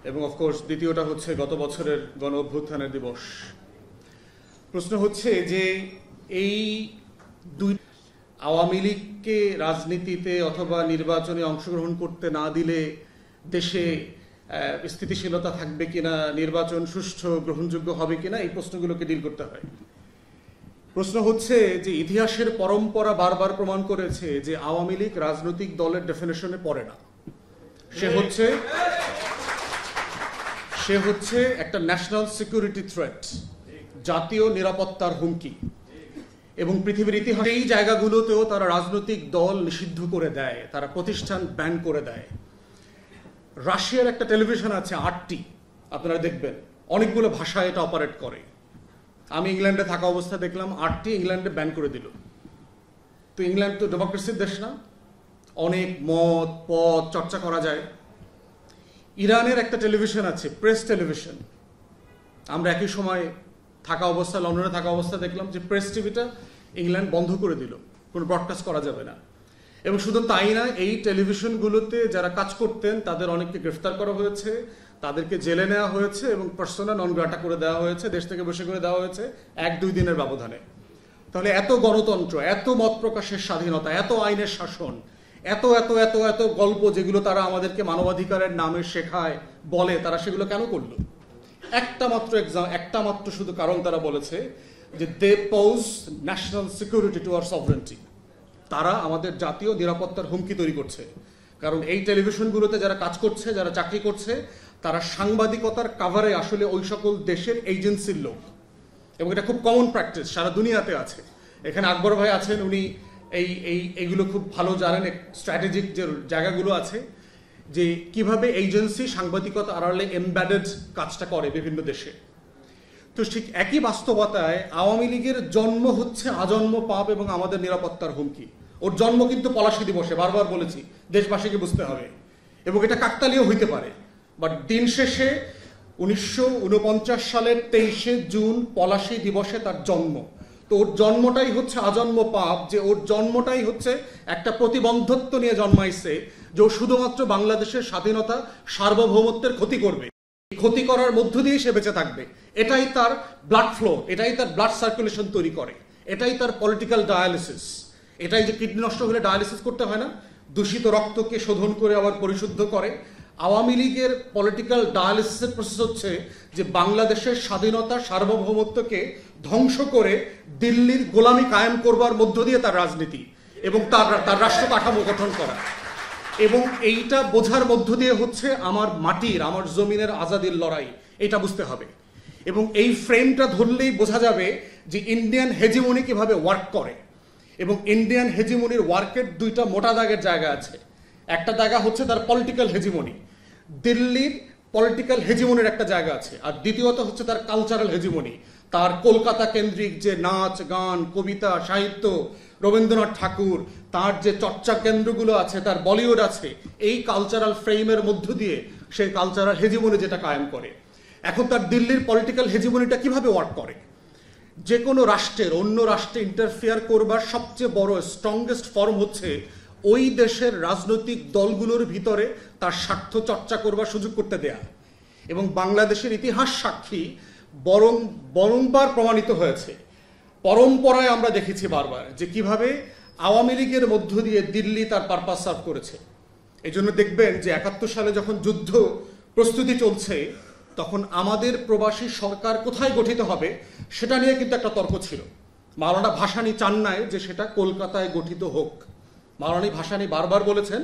এবং অফকোর্স দ্বিতীয়টা হচ্ছে গত বছরের গণ অভ্যুত্থানের দিবস। প্রশ্ন হচ্ছে যে এই দুই আওয়ামী লীগকে রাজনীতিতে অথবা নির্বাচনে অংশগ্রহণ করতে না দিলে দেশে স্থিতিশীলতা থাকবে কিনা, নির্বাচন সুষ্ঠু গ্রহণযোগ্য হবে কিনা, এই প্রশ্নগুলোকে ডিল করতে হয়। প্রশ্ন হচ্ছে যে ইতিহাসের পরম্পরা বারবার প্রমাণ করেছে যে আওয়ামী লীগ রাজনৈতিক দলের ডেফিনেশনে পড়ে না। সে হচ্ছে একটা ন্যাশনাল সিকিউরিটি থ্রেট, জাতীয় নিরাপত্তার হুমকি। এবং পৃথিবীর ইতিহাসে এই জায়গাগুলোতেও তারা রাজনৈতিক দল নিষিদ্ধ করে দেয়, তারা প্রতিষ্ঠান ব্যান করে দেয়। রাশিয়ার একটা টেলিভিশন আছে RT, আপনারা দেখবেন অনেকগুলো ভাষায় এটা অপারেট করে। আমি ইংল্যান্ডে থাকা অবস্থায় দেখলাম RT ইংল্যান্ডে ব্যান করে দিল। তো ইংল্যান্ড তো ডেমোক্রেসির দেশ না, অনেক মত পথ চর্চা করা যায়। ইরানের একটা টেলিভিশন আছে, প্রেস টেলিভিশন। আমরা একই সময় থাকা অবস্থা, লন্ডনে থাকা অবস্থা দেখলাম যে প্রেস টিভিটা ইংল্যান্ড বন্ধ করে দিল, কোনো ব্রডকাস্ট করা যাবে না। এবং শুধু তাই না, এই টেলিভিশনগুলোতে যারা কাজ করতেন তাদের অনেককে গ্রেফতার করা হয়েছে, তাদেরকে জেলে নেওয়া হয়েছে এবং পার্সোনা নন গ্রাটা করে দেওয়া হয়েছে, দেশ থেকে বসে করে দেওয়া হয়েছে 1-2 দিনের ব্যবধানে। তাহলে এত গণতন্ত্র, এত মত প্রকাশের স্বাধীনতা, এত আইনের শাসন, এত এত এত এত গল্প যেগুলো তারা আমাদেরকে মানবাধিকারের নামে শেখায়, বলে, তারা সেগুলো কেন করলো? একটা মাত্র শুধু কারণ তারা বলেছে যে they pose national security to our sovereignty. তারা আমাদের জাতীয় নিরাপত্তার হুমকি তৈরি করছে। কারণ এই টেলিভিশনগুলোতে যারা কাজ করছে, যারা চাকরি করছে, তারা সাংবাদিকতার কাভারে আসলে ওই সকল দেশের এজেন্সির লোক। এবং এটা খুব কমন প্র্যাকটিস, সারা দুনিয়াতে আছে। এখানে আকবর ভাই আছেন, উনি এইগুলো খুব ভালো জানেন, স্ট্র্যাটেজিক যে জায়গাগুলো আছে, যে কিভাবে এজেন্সি সাংবাদিকতা আড়ালে এমবেডেড কাজটা করে বিভিন্ন দেশে। তো ঠিক একই বাস্তবতায় আওয়ামী লীগের জন্ম হচ্ছে আজন্ম পাপ এবং আমাদের নিরাপত্তার হুমকি। ওর জন্ম কিন্তু পলাশী দিবসে, বারবার বলেছি, দেশবাসীকে বুঝতে হবে। এবং এটা কাকতালীয় হইতে পারে, বাট দিন শেষে 1949 সালের 23শে জুন পলাশী দিবসে তার জন্ম। তো ওর জন্মটাই হচ্ছে আজন্ম পাপ, যে ওর জন্মটাই হচ্ছে একটা প্রতিবন্ধত্ব নিয়ে জন্মাইছে, যে ও শুধুমাত্র বাংলাদেশের স্বাধীনতা সার্বভৌমত্বের ক্ষতি করবে, ক্ষতি করার মধ্য দিয়ে সে বেঁচে থাকবে। এটাই তার ব্লাড ফ্লো, এটাই তার ব্লাড সার্কুলেশন তৈরি করে, এটাই তার পলিটিক্যাল ডায়ালিসিস। এটাই যে কিডনি নষ্ট হলে ডায়ালিসিস করতে হয় না, দূষিত রক্তকে শোধন করে আবার পরিশুদ্ধ করে। আওয়ামী লীগের পলিটিক্যাল ডায়ালিসিসের প্রসেস হচ্ছে যে বাংলাদেশের স্বাধীনতা সার্বভৌমত্বকে ধ্বংস করে দিল্লির গোলামি কায়েম করবার মধ্য দিয়ে তার রাজনীতি এবং তার রাষ্ট্র কাঠামো গঠন করা। এবং এইটা বোঝার মধ্য দিয়ে হচ্ছে আমার মাটির, আমার জমিনের আজাদির লড়াই, এটা বুঝতে হবে। এবং এই ফ্রেমটা ধরলেই বোঝা যাবে যে ইন্ডিয়ান হেজিমনি কিভাবে ওয়ার্ক করে। এবং ইন্ডিয়ান হেজিমনির ওয়ার্কের দুইটা মোটা দাগের জায়গা আছে। একটা জায়গা হচ্ছে তার পলিটিক্যাল হেজিমনি, দিল্লির পলিটিক্যাল হেজিমনির একটা জায়গা আছে। আর দ্বিতীয়ত হচ্ছে তার কালচারাল হেজিমনি, তার কলকাতা কেন্দ্রিক যে নাচ গান কবিতা সাহিত্য, রবীন্দ্রনাথ ঠাকুর, তার যে চর্চা কেন্দ্রগুলো আছে, তার বলিউড আছে, এই কালচারাল ফ্রেমের মধ্য দিয়ে সেই কালচারাল হেজিমনি যেটা কায়েম করে। এখন তার দিল্লির পলিটিক্যাল হেজিমনিটা কিভাবে ওয়ার্ক করে? যে কোনো রাষ্ট্রের অন্য রাষ্ট্রে ইন্টারফেয়ার করবার সবচেয়ে বড় স্ট্রংগেস্ট ফর্ম হচ্ছে ওই দেশের রাজনৈতিক দলগুলোর ভিতরে তার স্বার্থ চর্চা করবার সুযোগ করতে দেয়া। এবং বাংলাদেশের ইতিহাস সাক্ষী, বরংবার প্রমাণিত হয়েছে, পরম্পরায় আমরা দেখেছি বারবার, যে কিভাবে আওয়ামী লীগের মধ্য দিয়ে দিল্লি তার পারপাস সার্ভ করেছে। এই জন্য দেখবেন যে 71 সালে যখন যুদ্ধ প্রস্তুতি চলছে, তখন আমাদের প্রবাসী সরকার কোথায় গঠিত হবে সেটা নিয়ে কিন্তু একটা তর্ক ছিল। মাওলানা ভাসানী চান নাই যে সেটা কলকাতায় গঠিত হোক। মাওলানা ভাসানী বারবার বলেছেন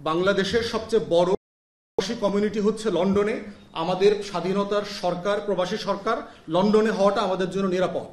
বাংলাদেশের সবচেয়ে বড় প্রবাসী কমিউনিটি হচ্ছে লন্ডনে, আমাদের স্বাধীনতার সরকার, প্রবাসী সরকার লন্ডনে হওয়াটা আমাদের জন্য নিরাপদ।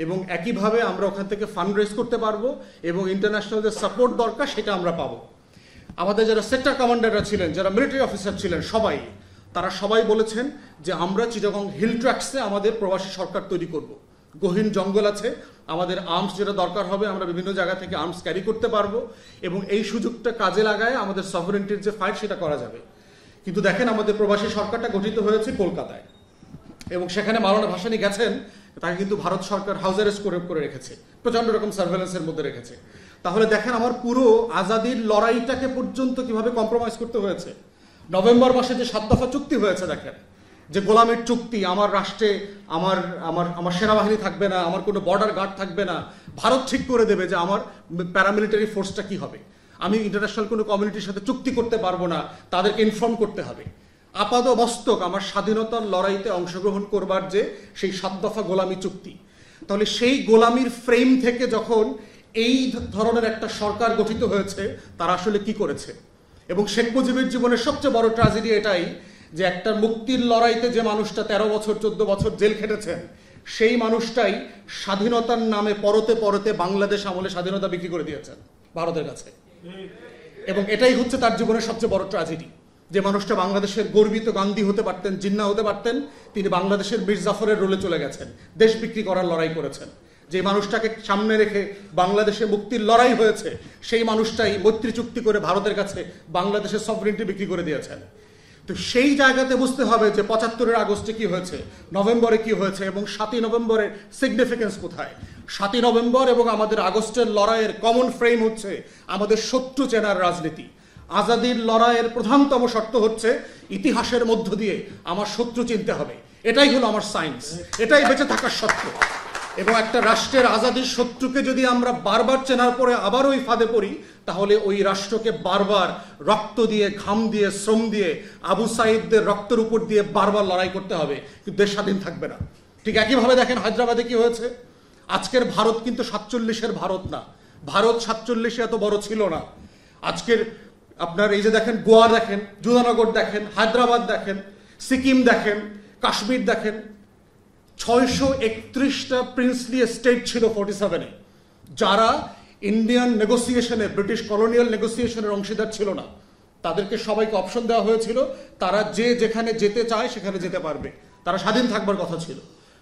এবং একইভাবে আমরা ওখান থেকে ফান্ড রেজ করতে পারবো এবং ইন্টারন্যাশনাল যে সাপোর্ট দরকার সেটা আমরা পাবো। আমাদের যারা সেক্টর কমান্ডাররা ছিলেন, যারা মিলিটারি অফিসার ছিলেন, তারা সবাই বলেছেন যে আমরা চিটাগং হিল ট্র্যাক্সে আমাদের প্রবাসী সরকার তৈরি করব। গহীন জঙ্গল আছে, আমাদের আর্মস যেটা দরকার হবে আমরা বিভিন্ন জায়গা থেকে আর্মস ক্যারি করতে পারবো এবং এই সুযোগটা কাজে লাগায় আমাদের সভরেন্টির যে ফাইট সেটা করা যাবে। কিন্তু দেখেন আমাদের প্রবাসী সরকারটা গঠিত হয়েছে কলকাতায় এবং সেখানে মাওলানা ভাসানী গেছেন, তাকে কিন্তু ভারত সরকার হাউস অ্যারেস্ট করে রেখেছে, প্রচন্ড রকম সার্ভেলেন্সের মধ্যে রেখেছে। তাহলে দেখেন আমার পুরো আজাদির লড়াইটাকে পর্যন্ত কিভাবে কম্প্রোমাইজ করতে হয়েছে। নভেম্বর মাসে যে 7 দফা চুক্তি হয়েছে, দেখেন যে গোলামের চুক্তি, আমার রাষ্ট্রে আমার আমার আমার সেনাবাহিনী থাকবে না, আমার কোনো বর্ডার গার্ড থাকবে না, ভারত ঠিক করে দেবে যে আমার প্যারামিলিটারি ফোর্সটা কি হবে, আমি ইন্টারন্যাশনাল কোনো কমিউনিটির সাথে চুক্তি করতে পারবো না, তাদেরকে ইনফর্ম করতে হবে। আপাদমস্তক আমার স্বাধীনতার লড়াইতে অংশগ্রহণ করবার যে সেই 7 দফা গোলামি চুক্তি, তাহলে সেই গোলামির ফ্রেম থেকে যখন এই ধরনের একটা সরকার গঠিত হয়েছে, তারা আসলে কি করেছে। এবং শেখ মুজিবের জীবনের সবচেয়ে বড় ট্র্যাজেডি এটাই যে একটা মুক্তির লড়াইতে যে মানুষটা 13 বছর 14 বছর জেল খেটেছেন, সেই মানুষটাই স্বাধীনতার নামে পরতে পরতে বাংলাদেশ আমলে স্বাধীনতা বিক্রি করে দিয়েছেন ভারতের কাছে। এবং এটাই হচ্ছে তার জীবনের সবচেয়ে বড় ট্র্যাজেডি, যে মানুষটা বাংলাদেশের গর্বিত গান্ধী হতে পারতেন, জিন্না হতে পারতেন, তিনি বাংলাদেশের মীর জাফরের রোলে চলে গেছেন, দেশ বিক্রি করার লড়াই করেছেন। যে মানুষটাকে সামনে রেখে বাংলাদেশে মুক্তির লড়াই হয়েছে, সেই মানুষটাই মৈত্রী চুক্তি করে ভারতের কাছে বাংলাদেশের সভরেনিটি বিক্রি করে দিয়েছেন। তো সেই জায়গাতে বুঝতে হবে যে 75 আগস্টে কি হয়েছে, নভেম্বরে কি হয়েছে, এবং 7ই নভেম্বরের সিগনিফিকেন্স কোথায়। 7ই নভেম্বর এবং আমাদের আগস্টের লড়াইয়ের কমন ফ্রেম হচ্ছে আমাদের শত্রু চেনার রাজনীতি। আজাদির লড়াইয়ের প্রধানতম শর্ত হচ্ছে ইতিহাসের মধ্য দিয়ে আমার শত্রু চিনতে হবে, এটাই হলো আমার সায়েন্স, এটাই বেঁচে থাকার সত্য। এবং একটা রাষ্ট্রের আজাদির শত্রুকে যদি আমরা বারবার চেনার পরে আবার ওই ফাঁদে পড়ি, তাহলে ওই রাষ্ট্রকে বারবার রক্ত দিয়ে, ঘাম দিয়ে, শ্রম দিয়ে, আবু সাইদদের রক্তের উপর দিয়ে বারবার লড়াই করতে হবে, কিন্তু দেশ স্বাধীন থাকবে না। ঠিক একইভাবে দেখেন হায়দ্রাবাদে কি হয়েছে। আজকের ভারত কিন্তু 47-এর ভারত না, ভারত 47-এ এত বড় ছিল না। আজকের আপনার এই যে দেখেন গোয়া দেখেন, জুনানগর দেখেন, হায়দ্রাবাদ দেখেন, সিকিম দেখেন, কাশ্মীর দেখেন, 631টা প্রিন্সলি স্টেট ছিল 47-এ, যারা ইন্ডিয়ান নেগোসিয়েশনে, ব্রিটিশ কলোনিয়াল নেগোসিয়েশনের অংশীদার ছিল না। তাদেরকে সবাইকে অপশন দেওয়া হয়েছিল, তারা যে যেখানে যেতে চায় সেখানে যেতে পারবে, তারা স্বাধীন থাকবার কথা ছিল।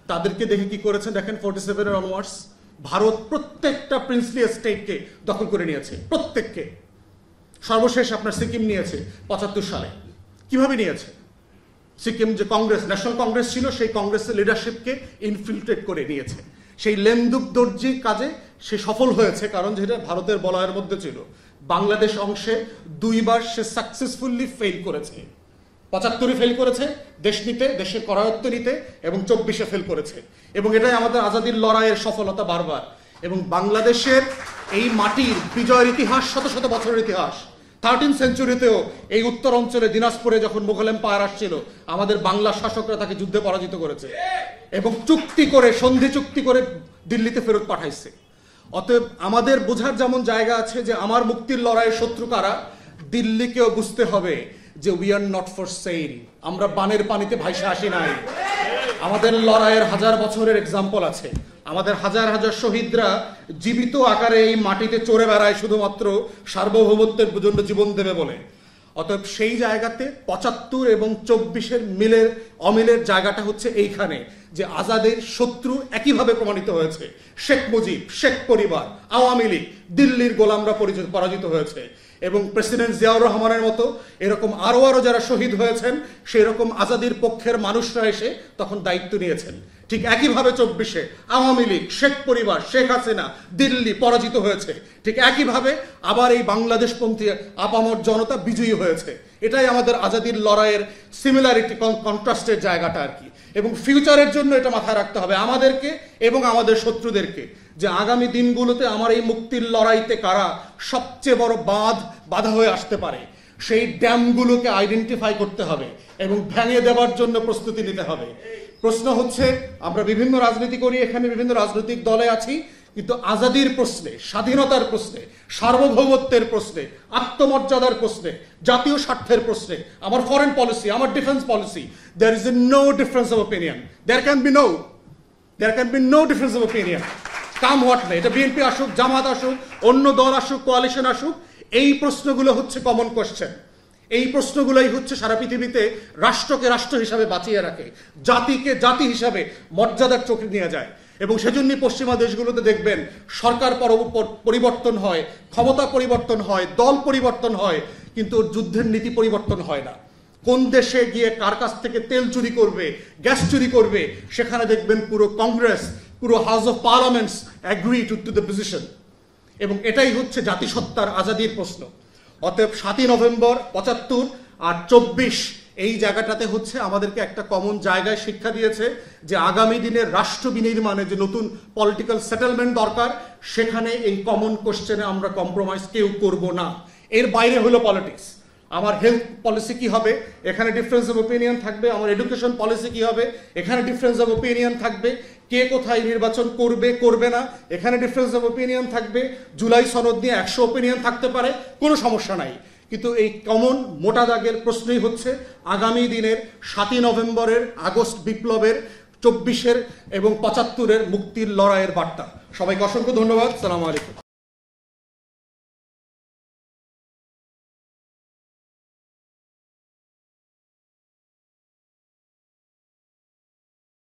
তাদেরকে দেখে কি করেছেন দেখেন, 47-এর অনওয়ার্ডস ভারত প্রত্যেকটা প্রিন্সলি স্টেটকে দখল করে নিয়েছে, প্রত্যেককে। সর্বশেষ আপনার সিকিম নিয়েছে 75 সালে। কিভাবে নিয়েছে? সিকিম যে কংগ্রেস, ন্যাশনাল কংগ্রেস ছিল, সেই কংগ্রেসের লিডারশিপকে ইনফিল্ট্রেট করে নিয়েছে। সেই লেন্দুক দর্জি কাজে সে সফল হয়েছে, কারণ যেটা ভারতের বলয়ের মধ্যে ছিল। বাংলাদেশ অংশে 2বার সে সাকসেসফুলি ফেল করেছে। 75-এ ফেল করেছে দেশ নিতে, দেশের করায়ত্ত নিতে, এবং 24-এ ফেল করেছে। এবং এটাই আমাদের আজাদির লড়াইয়ের সফলতা বারবার। এবং বাংলাদেশের এই মাটির বিজয়ের ইতিহাস শত শত বছরের ইতিহাস। 13th সেঞ্চুরিতেও এই উত্তর অঞ্চলে দিনাজপুরে যখন মুঘল এম্পায়ার আসছিল, আমাদের বাংলা শাসকরা তাকে যুদ্ধে পরাজিত করেছে এবং চুক্তি করে, সন্ধি চুক্তি করে দিল্লিতে ফেরত পাঠাইছে। অতএব আমাদের বোঝার যেমন জায়গা আছে যে আমার মুক্তির লড়াইয়ের শত্রু কারা, দিল্লিকেও বুঝতে হবে যে we are not for sale, আমরা বানের পানিতে ভাইসা আসি নাই। আমাদের লড়াইয়ের হাজার বছরের এক্সাম্পল আছে। আমাদের হাজার হাজার শহীদরা জীবিত আকারে এই মাটিতে চড়ে বেড়ায় শুধুমাত্র সার্বভৌমত্বের জন্য জীবন দেবে বলে। অতএব সেই জায়গাতে 75 এবং 24-এর মিলের অমিলের জায়গাটা হচ্ছে এইখানে, যে আজাদের শত্রু একইভাবে প্রমাণিত হয়েছে। শেখ মুজিব, শেখ পরিবার, আওয়ামী লীগ, দিল্লির গোলামরা পরাজিত হয়েছে। এবং প্রেসিডেন্ট জিয়াউর রহমানের মতো এরকম আরো যারা শহীদ হয়েছেন, সেই রকম আজাদির পক্ষের মানুষরা এসে তখন দায়িত্ব নিয়েছেন। ঠিক একইভাবে 24-এ আওয়ামী লীগ, শেখ পরিবার, শেখ হাসিনা, দিল্লি পরাজিত হয়েছে। ঠিক একইভাবে আবার এই বাংলাদেশপন্থী আপামর জনতা বিজয়ী হয়েছে। এটাই আমাদের আজাদির লড়াইয়ের সিমিলারিটি, কন্ট্রাস্টের জায়গাটা আর কি। এবং ফিউচারের জন্য এটা মাথায় রাখতে হবে আমাদেরকে এবং আমাদের শত্রুদেরকে, যে আগামী দিনগুলোতে আমার এই মুক্তির লড়াইতে কারা সবচেয়ে বড় বাধা হয়ে আসতে পারে, সেই ড্যামগুলোকে আইডেন্টিফাই করতে হবে এবং ভেঙে দেওয়ার জন্য প্রস্তুতি নিতে হবে। প্রশ্ন হচ্ছে, আমরা বিভিন্ন রাজনীতি করি, এখানে বিভিন্ন রাজনৈতিক দলে আছি, কিন্তু আজাদির প্রশ্নে, স্বাধীনতার প্রশ্নে, সার্বভৌমত্বের প্রশ্নে, আত্মমর্যাদার প্রশ্নে, জাতীয় স্বার্থের প্রশ্নে, আমার ফরেন পলিসি, আমার defence policy, there is no difference of opinion. There can be no difference of opinion. Come what না, এটা বিএনপি আসুক, জামাত আসুক, অন্য দল আসুক, কোয়ালিশন আসুক, এই প্রশ্নগুলো হচ্ছে কমন কোয়েশ্চেন। এই প্রশ্নগুলোই হচ্ছে সারা পৃথিবীতে রাষ্ট্রকে রাষ্ট্র হিসাবে বাঁচিয়ে রাখে, জাতিকে জাতি হিসাবে মর্যাদার চোখে নিয়ে যায়। এবং সেজন্যই পশ্চিমা দেশগুলোতে দেখবেন সরকার পরিবর্তন হয়, ক্ষমতা পরিবর্তন হয়, দল পরিবর্তন হয়, কিন্তু যুদ্ধের নীতি পরিবর্তন হয় না। কোন দেশে গিয়ে কার কাছ থেকে তেল চুরি করবে, গ্যাস চুরি করবে, সেখানে দেখবেন পুরো কংগ্রেস, পুরো house of parliaments agree to the position. এবং এটাই হচ্ছে জাতিসত্তার আজাদির প্রশ্ন। অতএব 7ই নভেম্বর 75 আর 24 এই জায়গাটাতে হচ্ছে আমাদেরকে একটা কমন জায়গায় শিক্ষা দিয়েছে যে আগামী দিনের রাষ্ট্র বিনির্মাণে যে নতুন পলিটিক্যাল সেটেলমেন্ট দরকার, সেখানে এই কমন কোশ্চেনে আমরা কম্প্রোমাইজ কেউ করব না। এর বাইরে হলো পলিটিক্স। আমার হেলথ পলিসি কি হবে, এখানে ডিফারেন্স অফ ওপিনিয়ন থাকবে। আমার এডুকেশন পলিসি কি হবে, এখানে ডিফারেন্স অফ ওপিনিয়ন থাকবে। কে কোথায় নির্বাচন করবে করবে না, এখানে ডিফারেন্স অফ ওপিনিয়ন থাকবে। জুলাই সনদ নিয়ে 100 ওপিনিয়ন থাকতে পারে, কোনো সমস্যা নাই। কিন্তু এই কমন মোটা দাগের প্রশ্নই হচ্ছে আগামী দিনের 7ই নভেম্বরের, আগস্ট বিপ্লবের, 24-এর এবং 75-এর মুক্তির লড়াইয়ের বার্তা। সবাইকে অসংখ্য ধন্যবাদ। সালামু আলাইকুম।